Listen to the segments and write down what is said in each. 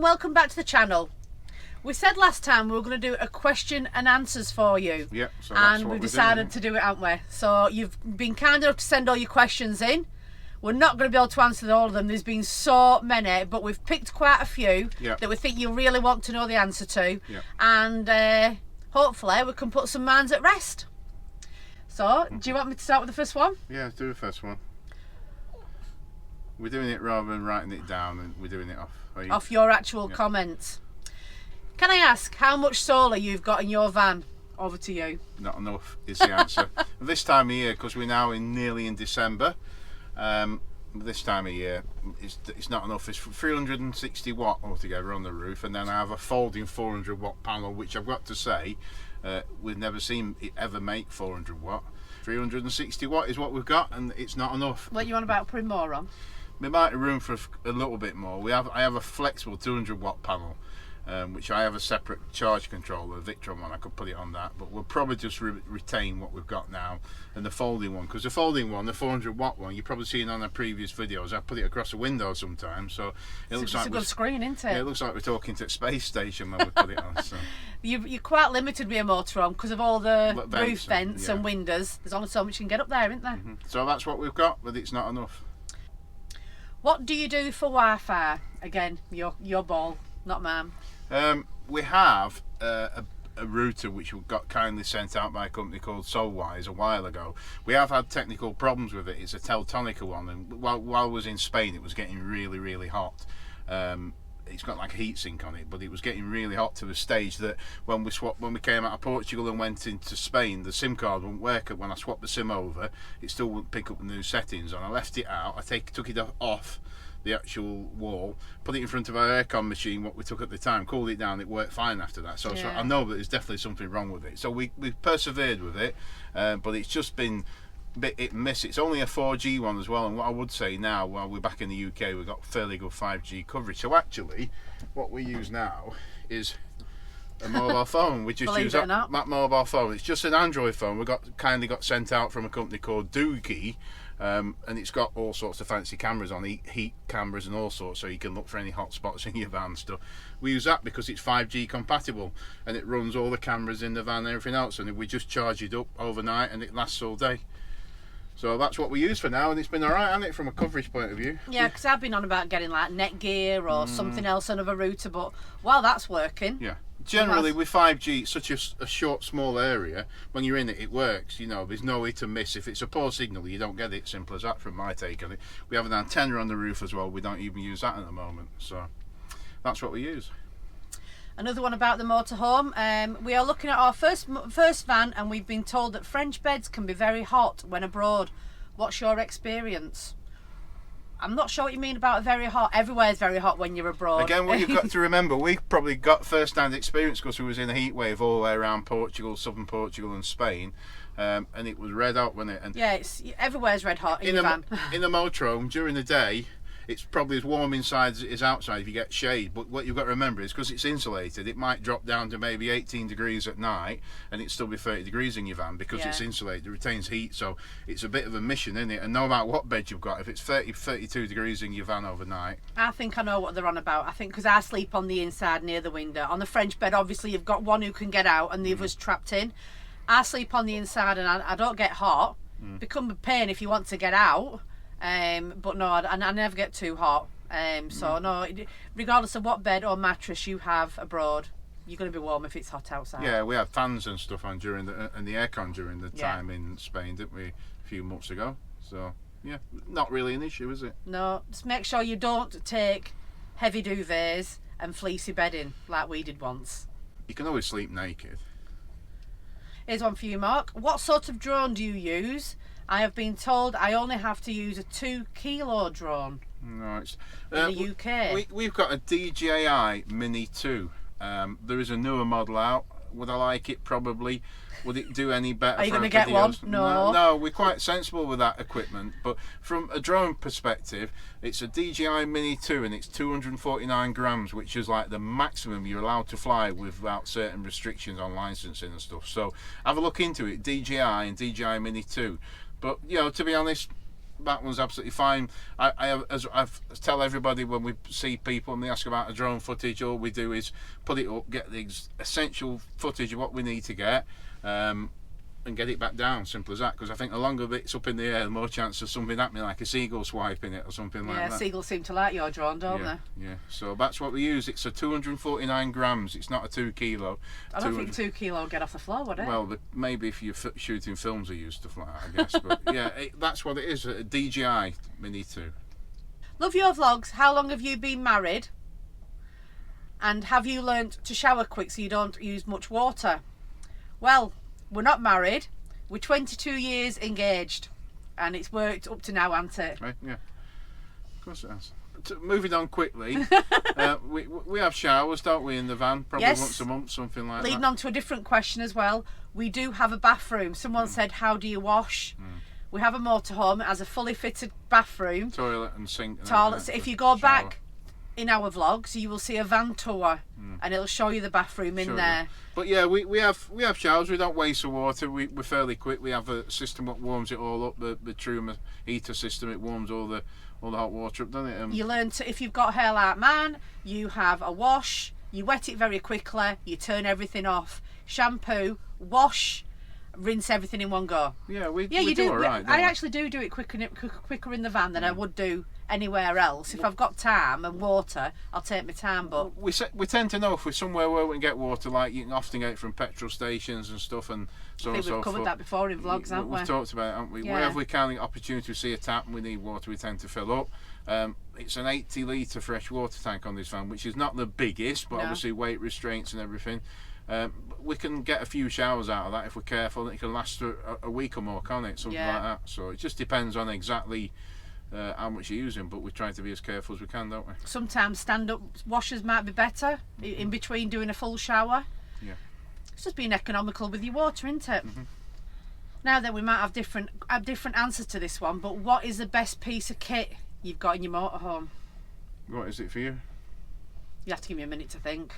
and welcome back to the channel. We said last time we were going to do a question and answers for you. Yeah, so and we've decided to do it, haven't we? So you've been kind enough to send all your questions in. We're not going to be able to answer all of them. There's been so many, but we've picked quite a few that we think you really want to know the answer to. And hopefully we can put some minds at rest. So, do you want me to start with the first one? Yeah, do the first one. We're doing it rather than writing it down, and we're doing it off your actual comments. Can I ask how much solar you've got in your van? Over to you. Not enough is the answer. This time of year, because we're now nearly in December, this time of year it's not enough. It's 360 watt altogether on the roof, and then I have a folding 400 watt panel, which I've got to say we've never seen it ever make 400 watt. 360 watt is what we've got, and it's not enough. What you on about putting more on? We might have room for a little bit more. I have a flexible 200 watt panel, which I have a separate charge controller, a Victron one. I could put it on that, but we'll probably just retain what we've got now, and the folding one, because the folding one, the 400 watt one, you've probably seen on our previous videos. I put it across a window sometimes, so it looks like a good screen, isn't it? Yeah, it looks like we're talking to a space station when we put it on. So. You're quite limited with a motor on because of all the roof vents and windows. There's only so much you can get up there, isn't there? So that's what we've got, but it's not enough. What do you do for Wi-Fi? Again, your ball, not mine. We have a router which we got kindly sent out by a company called Solwise a while ago. We have had technical problems with it. It's a Teltonica one, and while I was in Spain it was getting really hot. It's got like a heat sink on it, but it was getting really hot to the stage that when we came out of Portugal and went into Spain, the SIM card wouldn't work. When I swapped the SIM over, it still wouldn't pick up the new settings, and I left it out. I took it off the actual wall, put it in front of our aircon machine, what we took at the time, cooled it down. It worked fine after that. So I know that there's definitely something wrong with it. So we've persevered with it, but it's just been bit hit and miss. It's only a 4G one as well, and what I would say now, while we're back in the UK, we've got fairly good 5G coverage. So actually what we use now is a mobile phone. We just use that mobile phone. It's just an Android phone. We kindly got sent out from a company called Doogie, and it's got all sorts of fancy cameras on, heat cameras and all sorts, so you can look for any hot spots in your van and stuff. We use that because it's 5G compatible, and it runs all the cameras in the van and everything else, and we just charge it up overnight and it lasts all day. So that's what we use for now, and it's been alright, hasn't it, from a coverage point of view? Yeah, because I've been on about getting like Netgear or something else, another router, but while that's working. Yeah. Generally with 5G, it's such a short, small area. When you're in it, it works. You know, there's no hit and miss. If it's a poor signal, you don't get it. Simple as that, from my take on it. We have an antenna on the roof as well. We don't even use that at the moment. So that's what we use. Another one about the motorhome. We are looking at our first van, and we've been told that French beds can be very hot when abroad. What's your experience? I'm not sure what you mean about very hot. Everywhere's very hot when you're abroad. Again, what you've got to remember, we've probably got first-hand experience because we was in a heat wave all the way around Portugal, southern Portugal and Spain, and it was red hot, wasn't it? And yeah, everywhere's red hot in your van. In the motorhome, during the day, it's probably as warm inside as it is outside if you get shade, but what you've got to remember is because it's insulated, it might drop down to maybe 18 degrees at night and it still be 30 degrees in your van because it's insulated, it retains heat. So it's a bit of a mission, isn't it? And no matter what bed you've got, if it's 32 degrees in your van overnight. I think I know what they're on about. I think because I sleep on the inside near the window. On the French bed, obviously you've got one who can get out and the other's trapped in. I sleep on the inside and I don't get hot. Become a pain if you want to get out. But no, I never get too hot. So no, regardless of what bed or mattress you have abroad, you're going to be warm if it's hot outside. Yeah, we had fans and stuff on during the aircon during the time in Spain, didn't we, a few months ago? So yeah, not really an issue, is it? No, just make sure you don't take heavy duvets and fleecy bedding like we did once. You can always sleep naked. Here's one for you, Mark. What sort of drone do you use? I have been told I only have to use a 2-kilo drone. Right. In the UK. We've got a DJI Mini 2. There is a newer model out. Would I like it? Probably. Would it do any better? Are you going to get one? No, we're quite sensible with that equipment. But from a drone perspective, it's a DJI Mini 2 and it's 249 grams, which is like the maximum you're allowed to fly without certain restrictions on licensing and stuff. So have a look into it, DJI and DJI Mini 2. But you know, to be honest, that one's absolutely fine. I tell everybody when we see people and they ask about a drone footage, all we do is put it up, get the essential footage of what we need to get, and get it back down. Simple as that. Because I think the longer it's up in the air, the more chance of something happening, like a seagull swiping it or something like that. Yeah, seagulls seem to like your drone, don't they? Yeah. So that's what we use. It's a 249 grams. It's not a 2 kilo. I don't think 2 kilo would get off the floor, would it? Well, maybe if you're shooting films, they use stuff like that, I guess. But yeah, that's what it is. A DJI Mini 2. Love your vlogs. How long have you been married? And have you learnt to shower quick so you don't use much water? Well, we're not married. We're 22 years engaged. And it's worked up to now, hasn't it? Right, yeah. Of course it has. Moving on quickly, we have showers, don't we, in the van? Probably once a month, something like that. Leading on to a different question as well. We do have a bathroom. Someone said, how do you wash? We have a motorhome. It has a fully fitted bathroom. Toilet and sink. Toilet. So if you go back in our vlogs, you will see a van tour, and it'll show you the bathroom in there. But yeah, we have showers. We don't waste the water. We're fairly quick. We have a system that warms it all up. The Truma heater system. It warms all the hot water up, doesn't it? You learn to, if you've got hair like man, you have a wash. You wet it very quickly. You turn everything off. Shampoo, wash, rinse everything in one go. Yeah, we do all right. I actually do it quicker in the van than I would do anywhere else. If I've got time and water, I'll take my time. But we tend to know if we're somewhere where we can get water, like you can often get it from petrol stations and stuff, and so on and so forth. We've covered that before in vlogs, haven't we? We've talked about it, haven't we? Yeah. Wherever we can, the opportunity to see a tap and we need water, we tend to fill up. It's an 80 litre fresh water tank on this van, which is not the biggest, but obviously weight restraints and everything. We can get a few showers out of that if we're careful. It can last a week or more, can't it? Something like that. So it just depends on exactly how much you're using, but we try to be as careful as we can, don't we? Sometimes stand-up washers might be better in between doing a full shower. Yeah. It's just being economical with your water, isn't it? Now then, we might have different answers to this one, but what is the best piece of kit you've got in your motorhome? What is it for you? You have to give me a minute to think.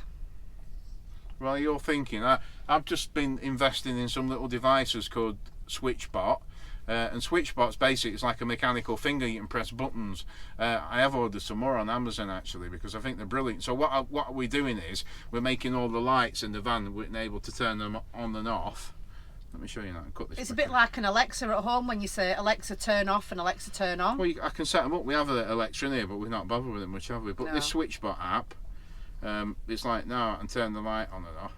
Well, you're thinking. I've just been investing in some little devices called SwitchBot. And SwitchBot's basically, it's like a mechanical finger, you can press buttons. I have ordered some more on Amazon actually, because I think they're brilliant. So what we're doing is we're making all the lights in the van, we're able to turn them on and off. Let me show you that and cut this. It's a bit like an Alexa at home when you say Alexa turn off and Alexa turn on. Well, I can set them up. We have an Alexa in here, but we've not bothered with it much, have we? But this SwitchBot app, it's like now I can turn the light on and off.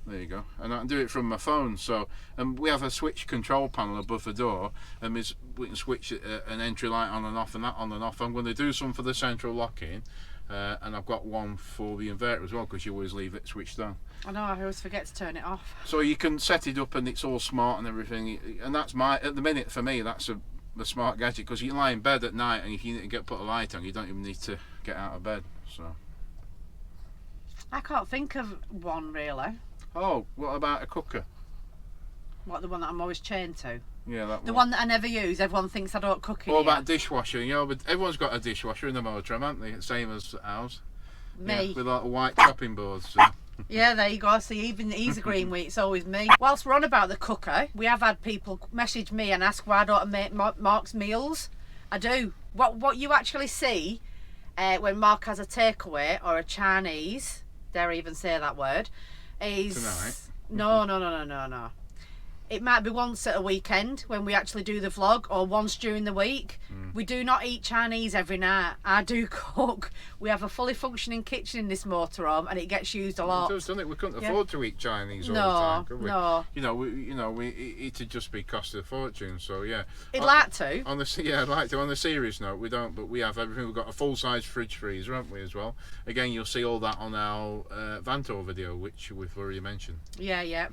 There you go, and I can do it from my phone. So, and we have a switch control panel above the door, and we can switch an entry light on and off, and that on and off. I'm going to do some for the central locking, and I've got one for the inverter as well, because you always leave it switched on. I know, I always forget to turn it off. So you can set it up, and it's all smart and everything. And that's at the minute for me, that's the smart gadget, because you lie in bed at night, and if you need to put a light on, you don't even need to get out of bed. So I can't think of one really. Oh, what about a cooker? What, the one that I'm always chained to? Yeah, that one. The one that I never use. Everyone thinks I don't cook in What about dishwasher? You know, but everyone's got a dishwasher in the motorhome, haven't they? Same as ours. Me. Yeah, with like white chopping boards. So. Yeah, there you go. See, even he's agreeing with it. It's always me. Whilst we're on about the cooker, we have had people message me and ask why I don't make Mark's meals. I do. What you actually see when Mark has a takeaway or a Chinese, dare I even say that word, is tonight. No. It might be once at a weekend when we actually do the vlog, or once during the week. We do not eat Chinese every night. I do cook. We have a fully functioning kitchen in this motorhome, and it gets used a lot. It does, doesn't it? We couldn't afford to eat Chinese all the time, could we? No. It'd just be cost a fortune. So yeah. I'd like to. I'd like to. On the serious note, we don't, but we have everything. We've got a full-size fridge freezer, haven't we, as well? Again, you'll see all that on our van tour video, which we've already mentioned. Yeah.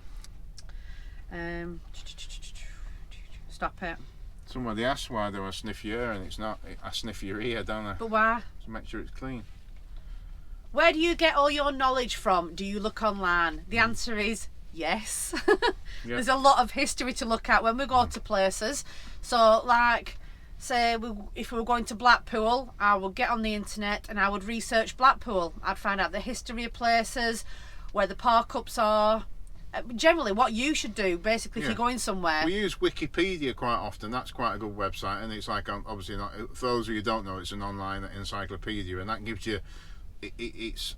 Stop it. Somebody asked why do I sniff your ear, and it's not. I sniff your ear, don't I? But why? To make sure it's clean. Where do you get all your knowledge from? Do you look online? The answer is yes. There's a lot of history to look at when we go to places. So, like, say if we were going to Blackpool, I would get on the internet and I would research Blackpool. I'd find out the history of places, where the park ups are, Generally, what you should do, basically, if you're going somewhere. We use Wikipedia quite often. That's quite a good website, and it's like, obviously, not for those of you who don't know, it's an online encyclopedia, and that gives you it's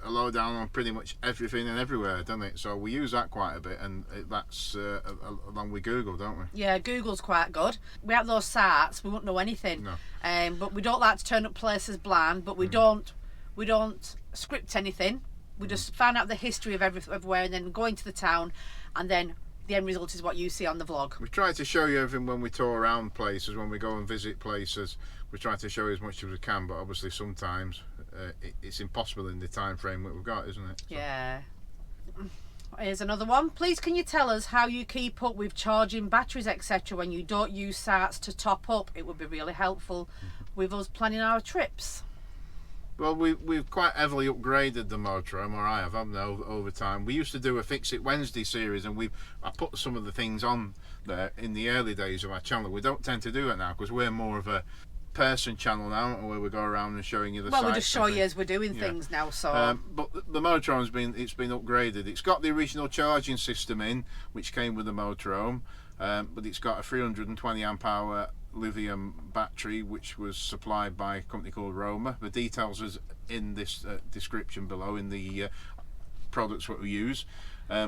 a lowdown on pretty much everything and everywhere, doesn't it? So we use that quite a bit, and that's along with Google, don't we? Yeah, Google's quite good. We have those sites, we wouldn't know anything. No. But we don't like to turn up places blind, but we don't script anything. We just find out the history of everywhere, and then go into the town, and then the end result is what you see on the vlog. We try to show you everything when we tour around places, when we go and visit places. We try to show you as much as we can, but obviously sometimes it's impossible in the time frame that we've got, isn't it? So. Yeah. Here's another one. Please, can you tell us how you keep up with charging batteries, etc., when you don't use sites to top up? It would be really helpful with us planning our trips. Well, we've quite heavily upgraded the motorhome, or I have, haven't I, over time. We used to do a Fix It Wednesday series, and I put some of the things on there in the early days of our channel. We don't tend to do it now because we're more of a person channel now, where we go around and showing you the sites. Well, we just show you as we're doing things now. So, but the motorhome's been upgraded. It's got the original charging system in, which came with the motorhome, but it's got a 320 amp hour lithium battery, which was supplied by a company called Roma. The details is in this description below in the products that we use.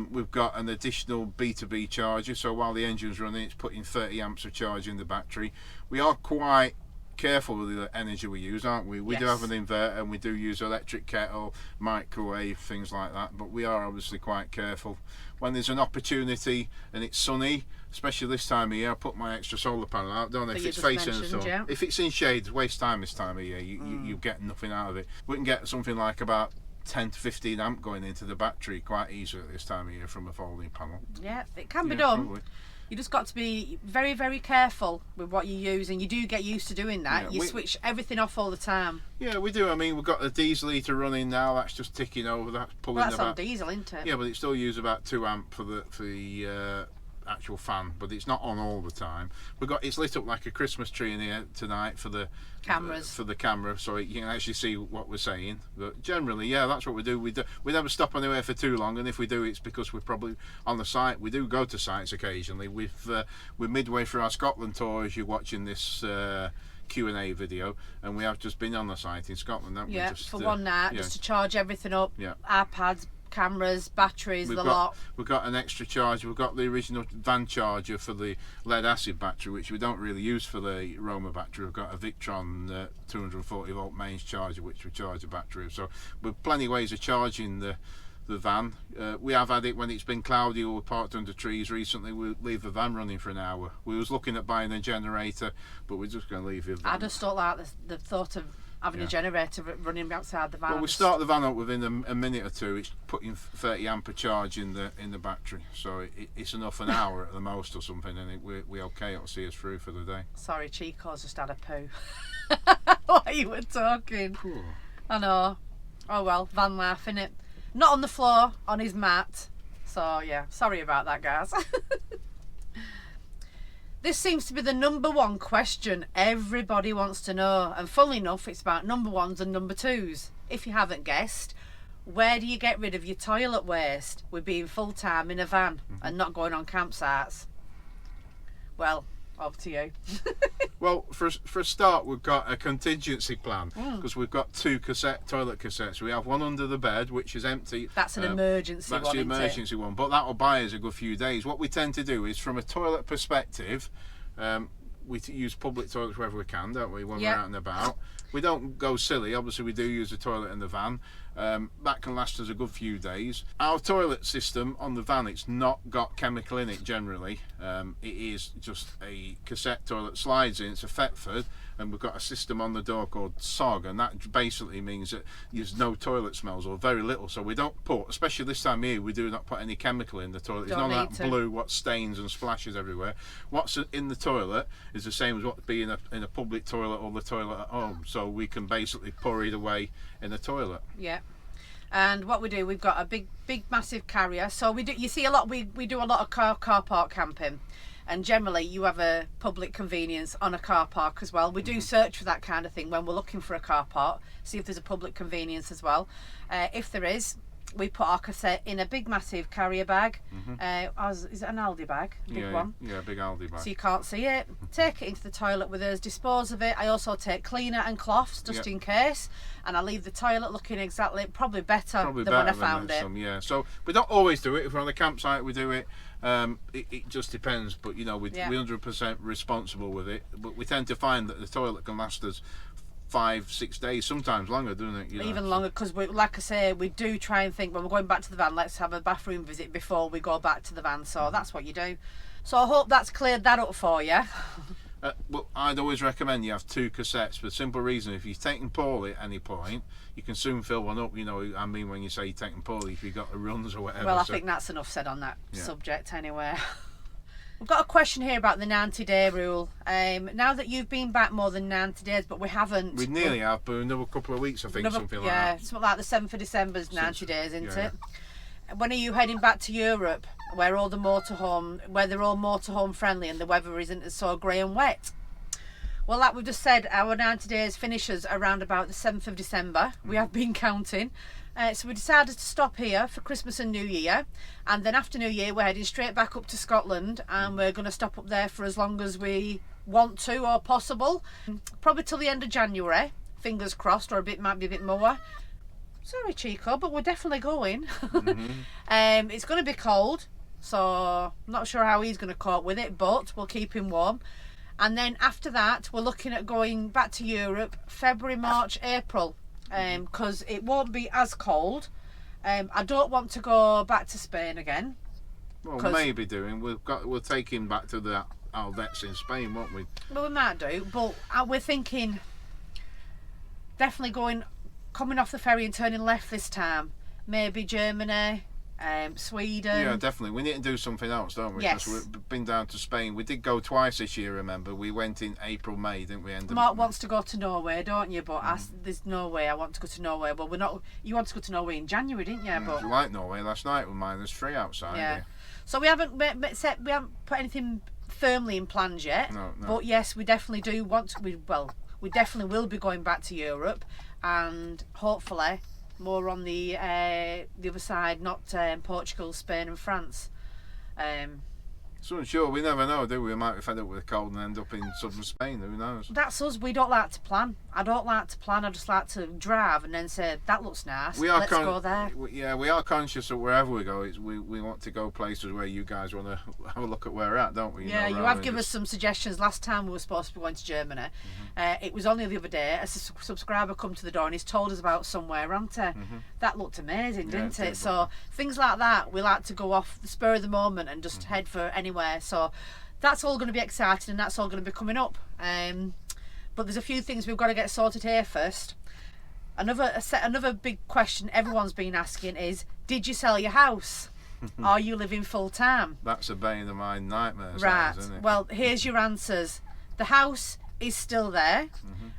We've got an additional B2B charger, so while the engine's running, it's putting 30 amps of charge in the battery. We are quite careful with the energy we use, aren't we? We do have an inverter, and we do use electric kettle, microwave, things like that, but we are obviously quite careful. When there's an opportunity and it's sunny, especially this time of year, I put my extra solar panel out, don't I? If it's facing the sun. Yeah. If it's in shade, it's waste time this time of year. You get nothing out of it. We can get something like about 10 to 15 amp going into the battery quite easily at this time of year from a folding panel. Yeah, it can be done. Probably. You just got to be very, very careful with what you use, and you do get used to doing that. You switch everything off all the time. Yeah, we do. I mean, we've got a diesel heater running now. That's just ticking over. That's pulling. Well, that's on diesel, isn't it? Yeah, but it still uses about 2 amp for the actual fan, but it's not on all the time. It's lit up like a Christmas tree in here tonight for the cameras. For the camera, so you can actually see what we're saying. But generally, yeah, that's what we do. We never stop anywhere for too long, and if we do, it's because we're probably on the site. We do go to sites occasionally. We're midway through our Scotland tour as you're watching this Q&A video, and we have just been on the site in Scotland, haven't we? Yeah, for one night, just to charge everything up. Yeah. iPads, cameras, batteries, lot. We've got an extra charger. We've got the original van charger for the lead acid battery, which we don't really use for the Roma battery. We've got a Victron 240 volt mains charger, which we charge the battery with. So we've plenty of ways of charging the van. We have had it when it's been cloudy or we're parked under trees recently. We'll leave the van running for an hour. We was looking at buying a generator, but we're just going to leave it. I just don't like the thought of having a generator running outside the van. Well, we start the van up within a minute or two. It's putting 30 amp of charge in the battery, so it's enough an hour at the most or something, and we're okay. It'll see us through for the day. Sorry, Chico's just had a poo. While you were talking. Cool. I know. Oh well, van life, innit? Not on the floor, on his mat. So yeah, sorry about that, guys. This seems to be the #1 question everybody wants to know, and funnily enough, it's about #1s and #2s. If you haven't guessed, where do you get rid of your toilet waste with being full-time in a van and not going on campsites? Well, up to you. Well, for a start, we've got a contingency plan, because we've got 2 toilet cassettes. We have one under the bed, which is empty. That's an emergency one. That's the emergency one, but that'll buy us a good few days. What we tend to do is, from a toilet perspective, we use public toilets wherever we can, don't we, when we're out and about. We don't go silly. Obviously, we do use the toilet in the van. That can last us a good few days. Our toilet system on the van, it's not got chemical in it generally. It is just a cassette toilet, slides in. It's a Thetford, and we've got a system on the door called SOG, and that basically means that there's no toilet smells, or very little. So we don't put, especially this time of year, we do not put any chemical in the toilet. It's none of that blue, what stains and splashes everywhere. What's in the toilet is the same as what being in a public toilet or the toilet at home. So we can basically pour it away in the toilet. Yeah. And what we do, we've got a big massive carrier. So we do, you see a lot, we do a lot of car park camping, and generally you have a public convenience on a car park as well. We do search for that kind of thing when we're looking for a car park, see if there's a public convenience as well. If there is, we put our cassette in a big massive carrier bag. Is it an Aldi bag? Big one? Yeah, big Aldi bag. So you can't see it. Take it into the toilet with us, dispose of it. I also take cleaner and cloths just in case, and I leave the toilet looking probably better than when I found it. Yeah, so we don't always do it. If we're on the campsite, we do it. It just depends, but you know, we're 100% responsible with it. But we tend to find that the toilet can last us 5-6 days, sometimes longer, doesn't it? You know? Even longer, because like I say, we do try and think when we're going back to the van, let's have a bathroom visit before we go back to the van. So that's what you do. So I hope that's cleared that up for you. Well, I'd always recommend you have 2 cassettes for the simple reason: if you're taking poorly at any point, you can soon fill one up. You know, I mean, when you say you're taking poorly, if you've got the runs or whatever. Well, I think that's enough said on that subject anyway. We've got a question here about the 90-day rule. Now that you've been back more than 90 days, but we haven't. We nearly have, but another couple of weeks, I think, something like that. Yeah, something like the 7th of December's 90 days, isn't it? When are you heading back to Europe, where they're all motorhome friendly and the weather isn't so grey and wet? Well, like we've just said, our 90 days finishes around about the 7th of December. We have been counting. So we decided to stop here for Christmas and New Year, and then after New Year we're heading straight back up to Scotland, and we're going to stop up there for as long as we want to or possible, probably till the end of January, fingers crossed, or might be a bit more. Sorry Chico, but we're definitely going. It's going to be cold, so I'm not sure how he's going to cope with it, but we'll keep him warm. And then after that we're looking at going back to Europe February, March, April. Because it won't be as cold. I don't want to go back to Spain again. Well, maybe doing. We'll take him back to our vets in Spain, won't we? Well, we might do, but we're thinking definitely coming off the ferry and turning left this time. Maybe Germany, Sweden. Yeah, definitely. We need to do something else, don't we? Yes. Because we've been down to Spain. We did go twice this year, remember? We went in April, May, didn't we? Mark wants to go to Norway, don't you? But there's no way I want to go to Norway. Well, we're not. You want to go to Norway in January, didn't you? But you like Norway last night with -3 outside. Yeah. So we haven't put anything firmly in plans yet. No. But yes, we definitely do want to. We definitely will be going back to Europe, and hopefully more on the other side, not Portugal, Spain and France. So sure, we never know, do we? We might be fed up with the cold and end up in southern Spain, who knows? That's us. We don't like to plan. I don't like to plan. I just like to drive and then say, that looks nice, let's go there. Yeah, we are conscious that wherever we go, we want to go places where you guys want to have a look at where we're at, don't we? You have given us some suggestions. Last time we were supposed to be going to Germany. It was only the other day, a subscriber come to the door and he's told us about somewhere, hasn't he? That looked amazing, didn't it? So things like that, we like to go off the spur of the moment and just head for anywhere. So that's all going to be exciting, and that's all going to be coming up. But there's a few things we've got to get sorted here first. Another big question everyone's been asking is, did you sell your house? Are you living full time? That's a bane of my nightmares, right. Isn't it? Well, here's your answers. The house is still there.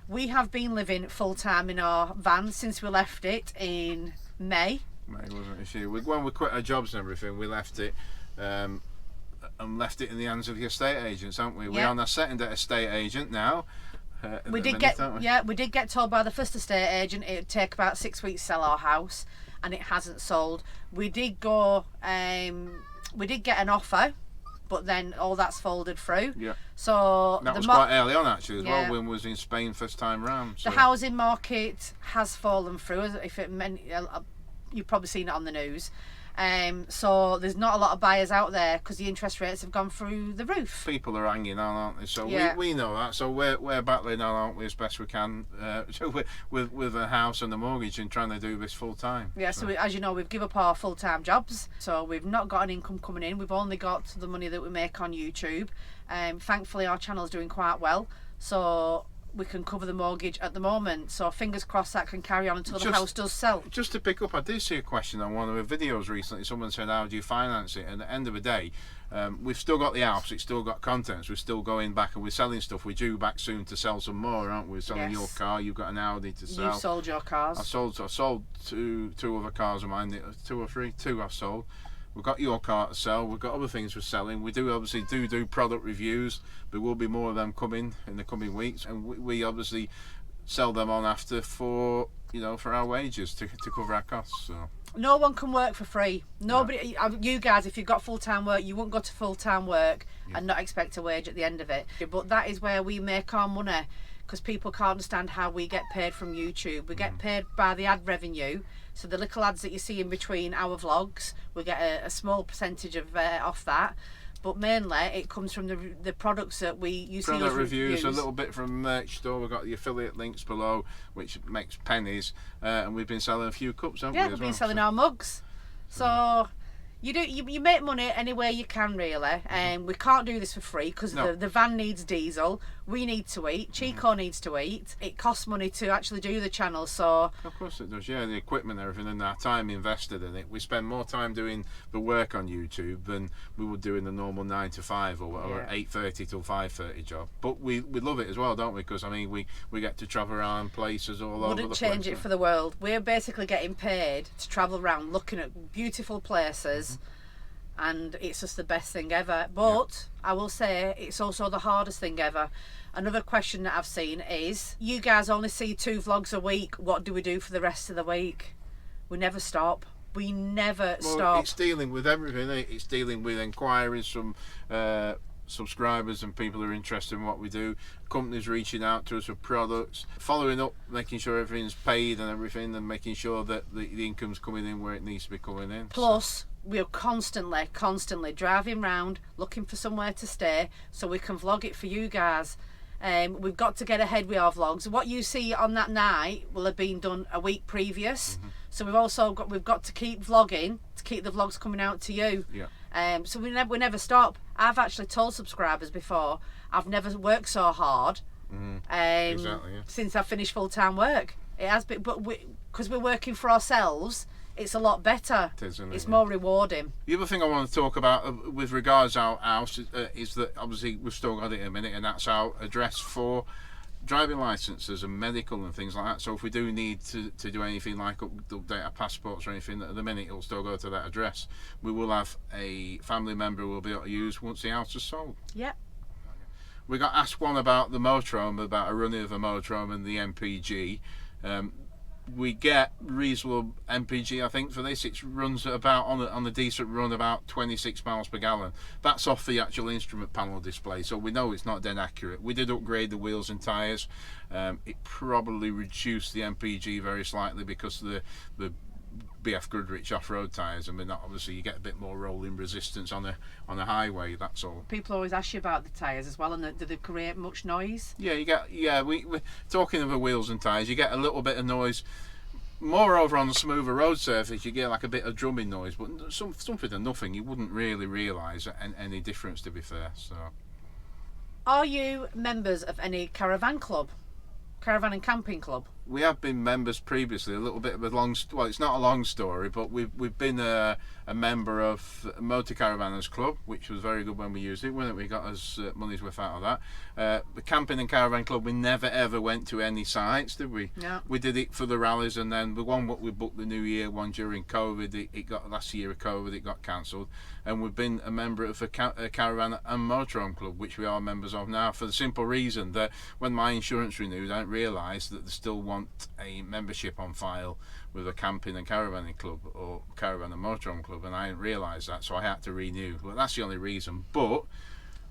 We have been living full time in our van since we left it in May. May, wasn't it? When we quit our jobs and everything, we left it. And left it in the hands of the estate agents, haven't we? We're on our second estate agent now. We did get told by the first estate agent it would take about 6 weeks to sell our house, and it hasn't sold. We did get an offer, but then all that's folded through. Yeah. So that was quite early on actually as well, when we was in Spain first time round. So. The housing market has fallen through. If it meant, you've probably seen it on the news. So there's not a lot of buyers out there because the interest rates have gone through the roof. People are hanging on, aren't they? So we know that. So we're battling on, aren't we, as best we can with a house and a mortgage and trying to do this full time. Yeah. So as you know, we've given up our full time jobs, so we've not got an income coming in. We've only got the money that we make on YouTube. Thankfully, our channel's doing quite well, so we can cover the mortgage at the moment, so fingers crossed that can carry on until the house does sell. Just to pick up, I did see a question on one of the videos recently. Someone said, how do you finance it? And at the end of the day, we've still got the house, it's still got contents, we're still going back and we're selling stuff. We're due back soon to sell some more, aren't we? We're selling your car, you've got an Audi to sell. You've sold your cars. I sold two other cars of mine, two I've sold. We've got your car to sell, we've got other things we're selling. We do obviously do product reviews. There will be more of them coming in the coming weeks, and we obviously sell them on after for you know, for our wages to cover our costs. So. No one can work for free. Nobody, you guys, if you've got full-time work, you won't go to full-time work and not expect a wage at the end of it. But that is where we make our money, because people can't understand how we get paid from YouTube. We get paid by the ad revenue. So the little ads that you see in between our vlogs, we get a small percentage of off that. But mainly it comes from the products that you see us reviews, a little bit from merch store. We've got the affiliate links below, which makes pennies, and we've been selling a few cups, haven't we? Yeah, we've been selling our mugs. So you make money any way you can, really. And we can't do this for free, because the van needs diesel. We need to eat. CHICCO needs to eat. It costs money to actually do the channel. So of course it does. Yeah, the equipment and everything, and our time invested in it. We spend more time doing the work on YouTube than we would do in the normal 9 to 5 or 8:30 till 5:30 job. But we love it as well, don't we? Because I mean, we get to travel around places all over the place. Wouldn't change it for the world. We're basically getting paid to travel around looking at beautiful places. And it's just the best thing ever. But I will say it's also the hardest thing ever. Another question that I've seen is, you guys only see 2 vlogs a week. What do we do for the rest of the week? We never stop. We never stop. It's dealing with everything. It's dealing with inquiries from subscribers and people who are interested in what we do, companies reaching out to us with products, following up, making sure everything's paid and everything, and making sure that the income's coming in where it needs to be coming in. Plus, we're constantly driving around looking for somewhere to stay so we can vlog it for you guys. We've got to get ahead with our vlogs. What you see on that night will have been done a week previous. So we've got to keep vlogging to keep the vlogs coming out to you. So we never stop. I've actually told subscribers before, I've never worked so hard since I finished full-time work. It has been, but because we're working for ourselves, it's a lot better. It's more rewarding. The other thing I want to talk about with regards to our house is that obviously we've still got it in a minute, and that's our address for driving licences and medical and things like that. So if we do need to do anything like update our passports or anything, at the minute it'll still go to that address. We will have a family member we'll be able to use once the house is sold. Yep. We got asked one about the motorhome, about a running of a motorhome and the MPG. We get reasonable MPG, I think, for this. It runs at about, on a decent run, about 26 miles per gallon. That's off the actual instrument panel display, so we know it's not dead accurate. We did upgrade the wheels and tyres. It probably reduced the MPG very slightly because of the BF Goodrich off-road tyres. I mean, obviously you get a bit more rolling resistance on a highway, that's all. People always ask you about the tyres as well, and do they create much noise? Yeah, we're talking of the wheels and tyres, you get a little bit of noise. Moreover, on the smoother road surface, you get like a bit of drumming noise, but something of nothing. You wouldn't really realise any difference, to be fair. So, are you members of any caravan club? Caravan and camping club? We have been members previously. A little bit of a well, it's not a long story, but we've been a member of Motor Caravanners Club, which was very good when we used it, wasn't it? We got us money's worth out of that. The Camping and Caravan Club, we never ever went to any sites, did we? No. We did it for the rallies, and then the one what we booked the New Year one during COVID, it got last year of COVID, it got cancelled, and we've been a member of a Caravan and Motorhome Club, which we are members of now, for the simple reason that when my insurance renewed, I didn't realise that they still want a membership on file with a camping and caravanning club or caravan and motorhome club, and I didn't realise that, so I had to renew. Well, that's the only reason. But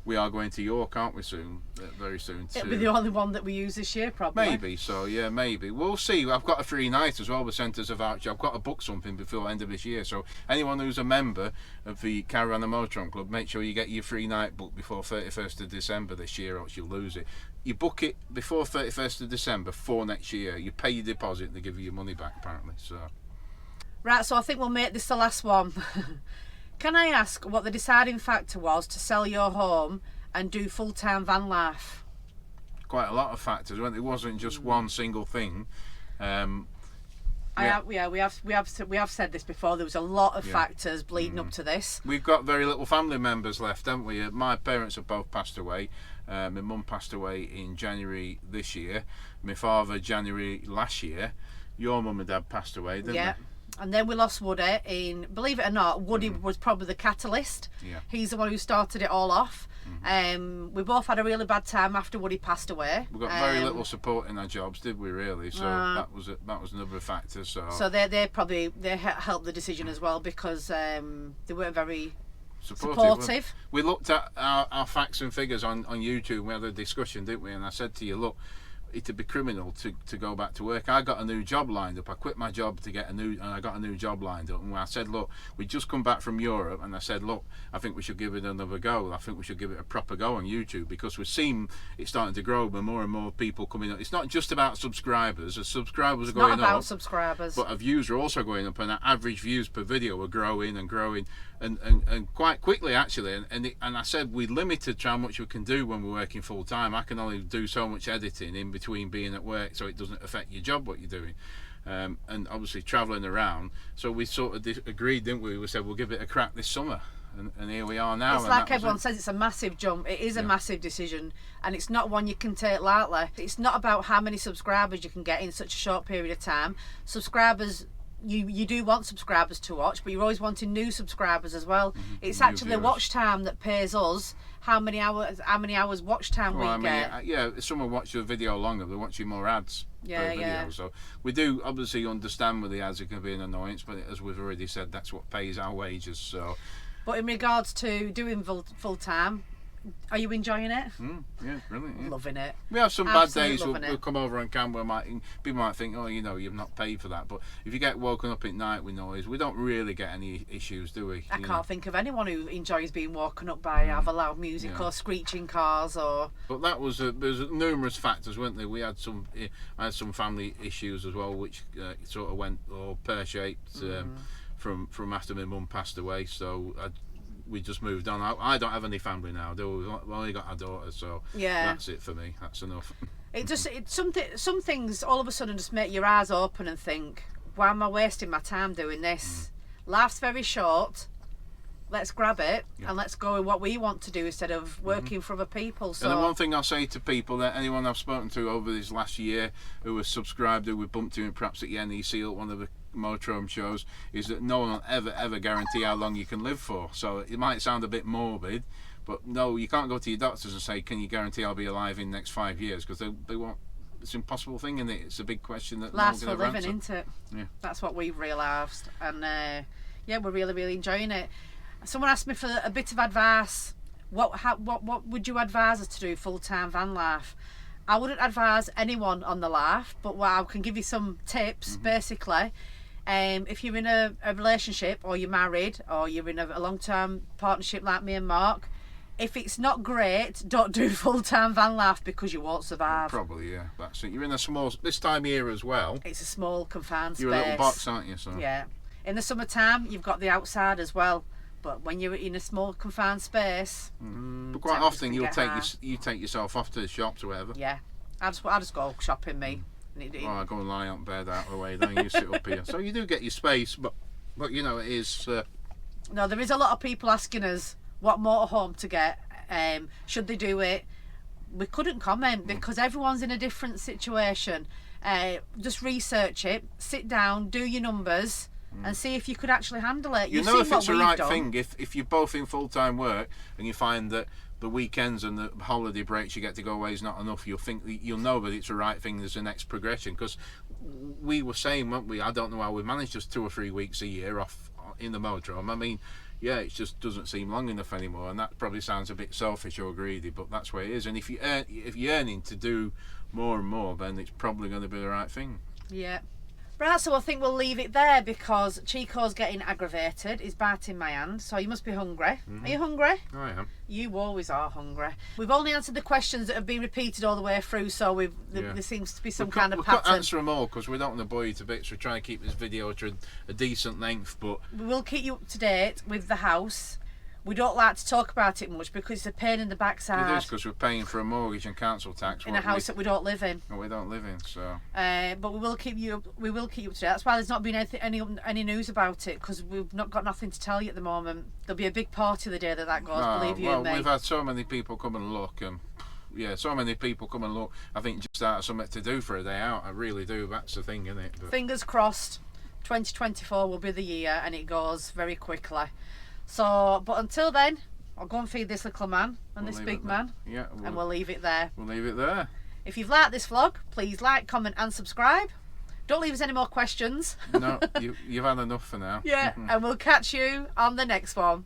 we are going to York, aren't we, soon? Very soon. It'll be the only one that we use this year, probably. Maybe, so yeah, maybe. We'll see. I've got a free night as well. We sent us a voucher. I've got to book something before the end of this year. So anyone who's a member of the Caravan and Motorhome Club, make sure you get your free night booked before 31st of December this year, or else you'll lose it. You book it before 31st of December for next year. You pay your deposit and they give you your money back, apparently. So. Right, so I think we'll make this the last one. Can I ask what the deciding factor was to sell your home and do full-time van life? Quite a lot of factors. It wasn't just one single thing. We have said this before. There was a lot of factors bleeding up to this. We've got very little family members left, haven't we? My parents have both passed away. My mum passed away in January this year. My father January last year. Your mum and dad passed away, didn't they? And then we lost Woody in, believe it or not, Woody was probably the catalyst. Yeah. He's the one who started it all off. We both had a really bad time after Woody passed away. We got very little support in our jobs, did we really? So that was another factor. So they probably helped the decision as well, because they weren't very supportive. We looked at our facts and figures on YouTube. We had a discussion, didn't we? And I said to you, look, it'd be criminal to go back to work. I got a new job lined up. I quit my job to get and I got a new job lined up. And I said, look, we just come back from Europe, and I said, look, I think we should give it another go. I think we should give it a proper go on YouTube, because we've seen it's starting to grow, but more and more people coming up. It's not just about subscribers. The subscribers are going up. It's not about subscribers. But our views are also going up, and our average views per video are growing and growing, and quite quickly actually. And I said we limited how much we can do when we're working full time. I can only do so much editing in between being at work, so it doesn't affect your job what you're doing, and obviously travelling around. So we sort of agreed, didn't we? We said we'll give it a crack this summer, and here we are now. It's like everyone says, it's a massive jump. It is a massive decision, and it's not one you can take lightly. It's not about how many subscribers you can get in such a short period of time. Subscribers, you do want subscribers to watch, but you're always wanting new subscribers as well. It's actually the watch time that pays us how many hours watch time we get. Yeah, if someone watches a video longer, they're watching more ads per video. So we do obviously understand with the ads it can be an annoyance, but as we've already said, that's what pays our wages. So, but in regards to doing full time, are you enjoying it? Yeah, brilliant. Yeah. Loving it. We have some bad days. We'll come over on camera. People might think, oh, you've not paid for that. But if you get woken up at night with noise, we don't really get any issues, do we? I can't think of anyone who enjoys being woken up by either loud music or screeching cars or. But that was there's numerous factors, weren't there? I had some family issues as well, which sort of went pear-shaped from after my mum passed away. So we just moved on. I don't have any family now. We've only got our daughter, so that's it for me. That's enough. Some things all of a sudden just make your eyes open and think, why am I wasting my time doing this? Life's very short. Let's grab it and let's go with what we want to do instead of working for other people. So, and the one thing I'll say to people, that anyone I've spoken to over this last year who was subscribed, who we bumped into perhaps at the NEC at one of the motorhome shows, is that no one will ever guarantee how long you can live for. So it might sound a bit morbid, but no, you can't go to your doctors and say, can you guarantee I'll be alive in the next 5 years, because they won't. It's an impossible thing, isn't it? It's a big question that life's no for living, isn't it? Yeah, that's what we've realised, and we're really enjoying it. Someone asked me for a bit of advice. What would you advise us to do full-time van life? I wouldn't advise anyone on the life, but I can give you some tips. Basically, if you're in a relationship, or you're married, or you're in a long-term partnership like me and Mark, if it's not great, don't do full-time van life, because you won't survive. Probably, yeah. That's it. You're in a small, this time of year as well. It's a small confined space. You're a little box, aren't you? So yeah. In the summertime, you've got the outside as well. But when you're in a small confined space, but quite often you take yourself off to the shops or whatever. Yeah, I just go shopping, me. I go and lie on bed out of the way, then you sit up here. So you do get your space, but you know, it is. No, there is a lot of people asking us what motorhome to get. Should they do it? We couldn't comment because everyone's in a different situation. Just research it, sit down, do your numbers. And see if you could actually handle it. You know if it's the right thing. If you're both in full-time work and you find that the weekends and the holiday breaks you get to go away is not enough, you'll know that it's the right thing. There's the next progression, because we were saying, weren't we? I don't know how we managed just 2 or 3 weeks a year off in the motorhome. I mean, yeah, it just doesn't seem long enough anymore, and that probably sounds a bit selfish or greedy, but that's where it is. And if you're earning to do more and more, then it's probably going to be the right thing. Yeah. Right, so I think we'll leave it there, because Chico's getting aggravated. He's biting my hand, so you must be hungry. Are you hungry? I am. You always are hungry. We've only answered the questions that have been repeated all the way through, so there seems to be some kind of pattern. We can't answer them all, because we don't want to bore you to bits. We're trying to keep this video to a decent length, but we will keep you up to date with the house. We don't like to talk about it much because it's a pain in the backside. It is, because we're paying for a mortgage and council tax in a house that we don't live in. No, we don't live in, so. But we will keep you up to date. That's why there's not been any news about it, because we've not got nothing to tell you at the moment. There'll be a big party the day that goes. Believe you me. We've had so many people come and look, so many people come and look. I think just out of something to do for a day out. I really do. That's the thing, isn't it? But fingers crossed. 2024 will be the year, and it goes very quickly. So, but until then, I'll go and feed this little man and this big man. Yeah. And we'll leave it there. We'll leave it there. If you've liked this vlog, please like, comment and subscribe. Don't leave us any more questions. No, you've had enough for now. Yeah, and we'll catch you on the next one.